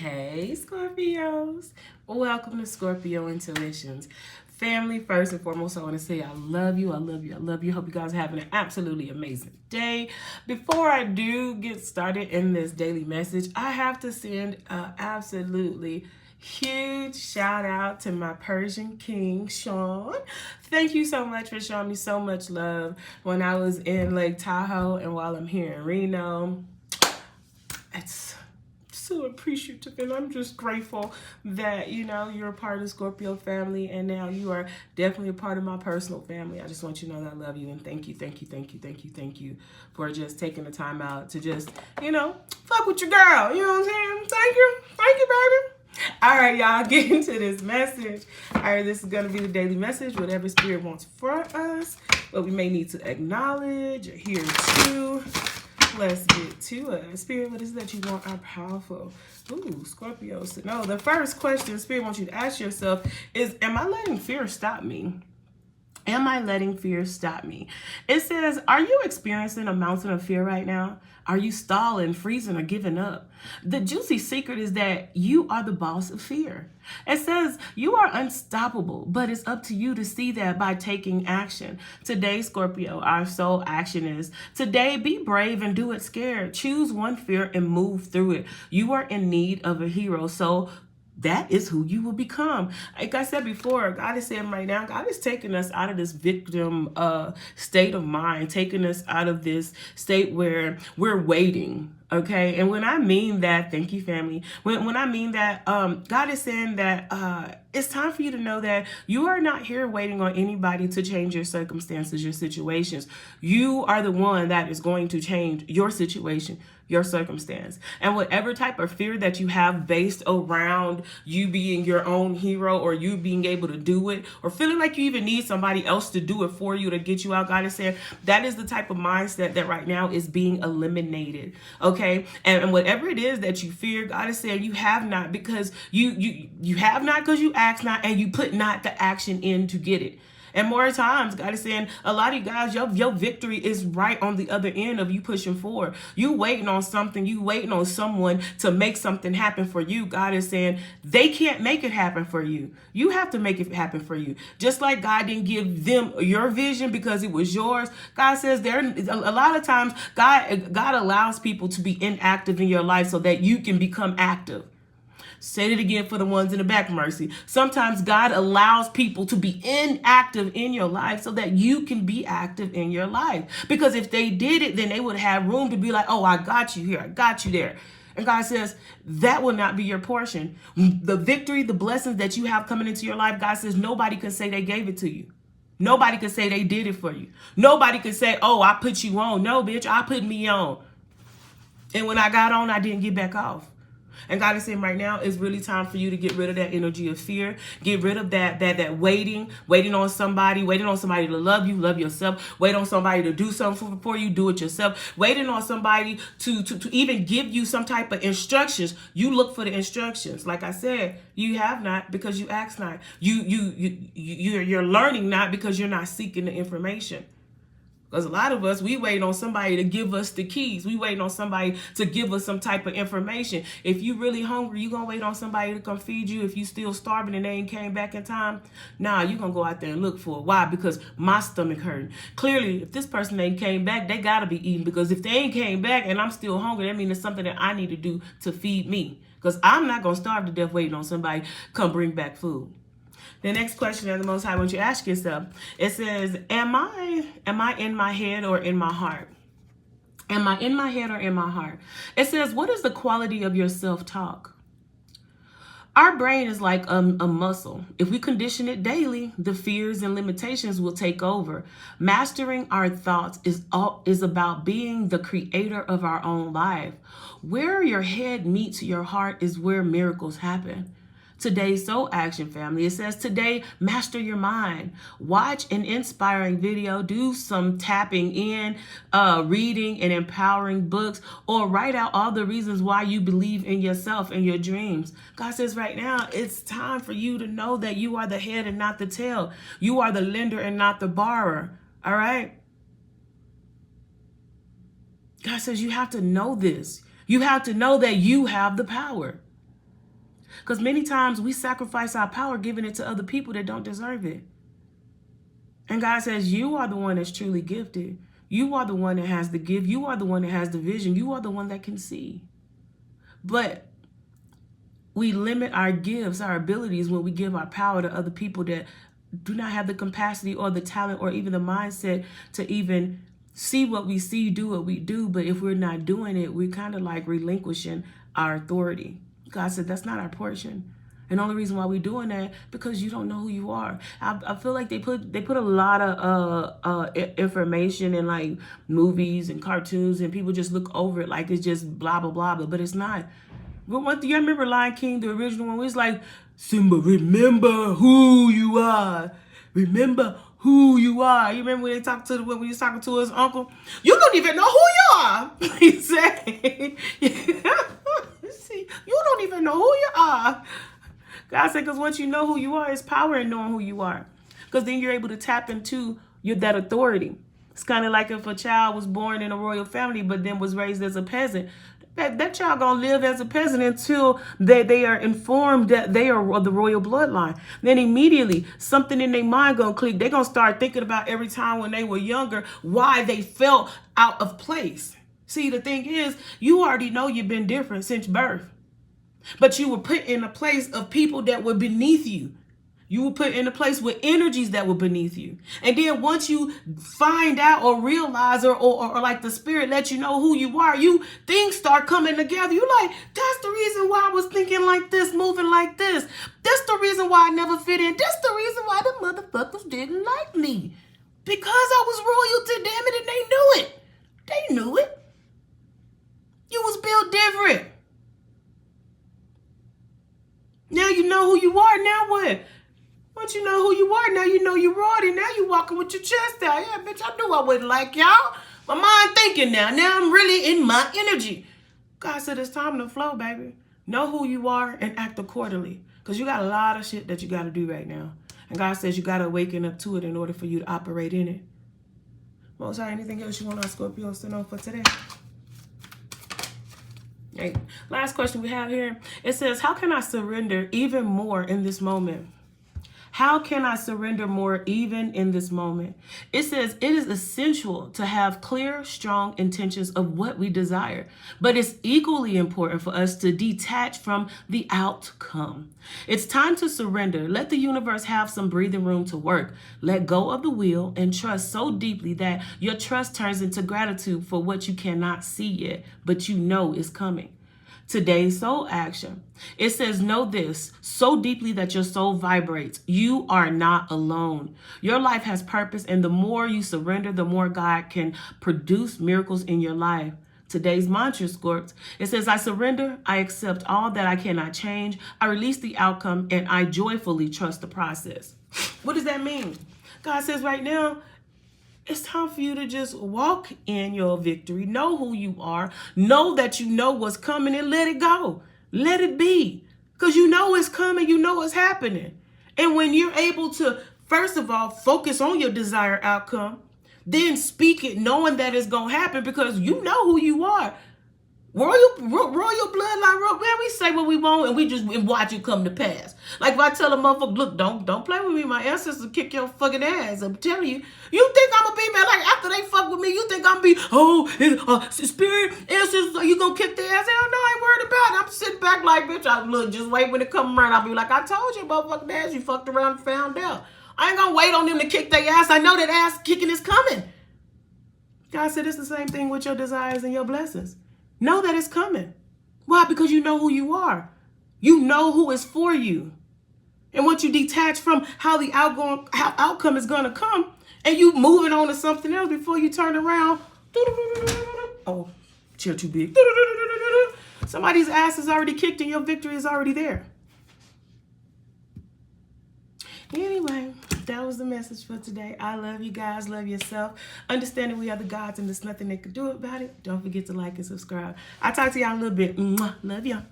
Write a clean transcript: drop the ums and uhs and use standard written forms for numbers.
Hey, Scorpios. Welcome to Scorpio Intuitions. Family, first and foremost, I want to say I love you. I love you. I love you. Hope you guys are having an absolutely amazing day. Before I do get started in this daily message, I have to send an absolutely huge shout out to my Persian king, Sean. Thank you so much for showing me so much love when I was in Lake Tahoe and while I'm here in Reno. It's so appreciative, and I'm just grateful that you're a part of the Scorpio family, and now you are definitely a part of my personal family. I just want you to know that I love you, and thank you for just taking the time out to just fuck with your girl. You know what I'm saying? Thank you, baby. All right, y'all, get into this message. All right, this is going to be the daily message, whatever spirit wants for us, what we may need to acknowledge or hear too. Let's get to it. Spirit, what is it that you want our powerful Scorpios to know? The first question Spirit wants you to ask yourself is, am I letting fear stop me? Am I letting fear stop me? It says, are you experiencing a mountain of fear right now? Are you stalling, freezing, or giving up? The juicy secret is that you are the boss of fear. It says you are unstoppable, but it's up to you to see that by taking action. Today, Scorpio, our soul action is, today, be brave and do it scared. Choose one fear and move through it. You are in need of a hero, so that is who you will become. Like I said before, God is saying right now, God is taking us out of this victim state of mind, taking us out of this state where we're waiting. Okay. And when I mean that, thank you, family. When I mean that, God is saying that it's time for you to know that you are not here waiting on anybody to change your circumstances, your situations. You are the one that is going to change your situation, your circumstance. And whatever type of fear that you have based around you being your own hero, or you being able to do it, or feeling like you even need somebody else to do it for you to get you out, God is saying that is the type of mindset that right now is being eliminated. Okay. And whatever it is that you fear, God is saying you have not, because you have not because you ask not, and you put not the action in to get it. And more times, God is saying, a lot of you guys, your victory is right on the other end of you pushing forward. You waiting on something. You waiting on someone to make something happen for you. God is saying they can't make it happen for you. You have to make it happen for you. Just like God didn't give them your vision because it was yours. God says a lot of times God allows people to be inactive in your life so that you can become active. Say it again for the ones in the back, Mercy. Sometimes God allows people to be inactive in your life so that you can be active in your life. Because if they did it, then they would have room to be like, oh, I got you here. I got you there. And God says that will not be your portion. The victory, the blessings that you have coming into your life, God says nobody can say they gave it to you. Nobody can say they did it for you. Nobody can say, oh, I put you on. No, bitch, I put me on. And when I got on, I didn't get back off. And God is saying right now, it's really time for you to get rid of that energy of fear. Get rid of that waiting on somebody to love you, love yourself. Wait on somebody to do something for you, do it yourself. Waiting on somebody to even give you some type of instructions. You look for the instructions. Like I said, you have not because you ask not. You're learning not because you're not seeking the information. Because a lot of us, we wait on somebody to give us the keys. We waiting on somebody to give us some type of information. If you really hungry, you going to wait on somebody to come feed you. If you still starving and they ain't came back in time, nah, you going to go out there and look for it. Why? Because my stomach hurting. Clearly, if this person ain't came back, they got to be eating. Because if they ain't came back and I'm still hungry, that means it's something that I need to do to feed me. Because I'm not going to starve to death waiting on somebody come bring back food. The next question that the Most High wants you to ask yourself, it says, am I in my head or in my heart? Am I in my head or in my heart? It says, what is the quality of your self-talk? Our brain is like a muscle. If we condition it daily, the fears and limitations will take over. Mastering our thoughts is about being the creator of our own life. Where your head meets your heart is where miracles happen. Today's Soul Action family, it says today, master your mind. Watch an inspiring video, do some tapping in, reading and empowering books, or write out all the reasons why you believe in yourself and your dreams. God says right now, it's time for you to know that you are the head and not the tail. You are the lender and not the borrower. All right? God says you have to know this. You have to know that you have the power. Because many times we sacrifice our power giving it to other people that don't deserve it. And God says, you are the one that's truly gifted. You are the one that has the gift. You are the one that has the vision. You are the one that can see. But we limit our gifts, our abilities, when we give our power to other people that do not have the capacity or the talent or even the mindset to even see what we see, do what we do. But if we're not doing it, we're kind of like relinquishing our authority. God said that's not our portion. And the only reason why we're doing that, because you don't know who you are. I feel like they put a lot of information in like movies and cartoons, and people just look over it like it's just blah, blah, blah, blah, but it's not. But one thing, you remember Lion King, the original one, where it's like, Simba, remember who you are. Remember who you are. You remember when when he was talking to his uncle? You don't even know who you are. He said, see, you don't even know who you are. God said, because once you know who you are, it's power in knowing who you are. Because then you're able to tap into that authority. It's kind of like if a child was born in a royal family, but then was raised as a peasant. That child gonna live as a peasant until they are informed that they are of the royal bloodline. Then immediately something in their mind gonna click. They're gonna start thinking about every time when they were younger why they felt out of place. See, the thing is, you already know you've been different since birth. But you were put in a place of people that were beneath you. You were put in a place with energies that were beneath you. And then once you find out or realize or like the spirit lets you know who you are, things start coming together. You're like, that's the reason why I was thinking like this, moving like this. That's the reason why I never fit in. That's the reason why the motherfuckers didn't like me. Because I was royalty, damn it, and they knew it. They knew it. You was built different. Now you know who you are. Now what? Once you know who you are, now you know you're royalty. Now you walking with your chest out. Yeah, bitch, I knew I wouldn't like y'all. My mind thinking now. Now I'm really in my energy. God said it's time to flow, baby. Know who you are and act accordingly. Because you got a lot of shit that you got to do right now. And God says you got to awaken up to it in order for you to operate in it. Most high, anything else you want our Scorpios to know for today? Okay. Last question we have here. It says, how can I surrender even more in this moment? How can I surrender more even in this moment? It says it is essential to have clear, strong intentions of what we desire, but it's equally important for us to detach from the outcome. It's time to surrender. Let the universe have some breathing room to work. Let go of the wheel and trust so deeply that your trust turns into gratitude for what you cannot see yet, but you know is coming. Today's soul action. It says, know this so deeply that your soul vibrates. You are not alone. Your life has purpose, and the more you surrender, the more God can produce miracles in your life. Today's mantra, Scorps. It says, I surrender, I accept all that I cannot change, I release the outcome, and I joyfully trust the process. What does that mean? God says right now, it's time for you to just walk in your victory. Know who you are. Know that you know what's coming and let it go. Let it be. Because you know it's coming. You know it's happening. And when you're able to, first of all, focus on your desired outcome, then speak it knowing that it's going to happen because you know who you are. Royal bloodline, man, we say what we want and we just watch it come to pass. Like if I tell a motherfucker, look, don't play with me. My ancestors kick your fucking ass. I'm telling you. You think I'm gonna be mad? Like after they fuck with me, you think I'm gonna be, spirit, ancestors, are you gonna kick their ass? Hell no, I ain't worried about it. I'm sitting back like, bitch, I look, just wait when it come around. I'll be like, I told you, motherfucking ass, you fucked around and found out. I ain't gonna wait on them to kick their ass. I know that ass kicking is coming. God said it's the same thing with your desires and your blessings. Know that it's coming. Why? Because you know who you are. You know who is for you. And once you detach from how the outcome is going to come, and you moving on to something else before you turn around, oh, chair too big. Somebody's ass is already kicked and your victory is already there. Anyway, that was the message for today. I love you guys. Love yourself. Understanding we are the gods and there's nothing they can do about it. Don't forget to like and subscribe. I'll talk to y'all in a little bit. Love y'all.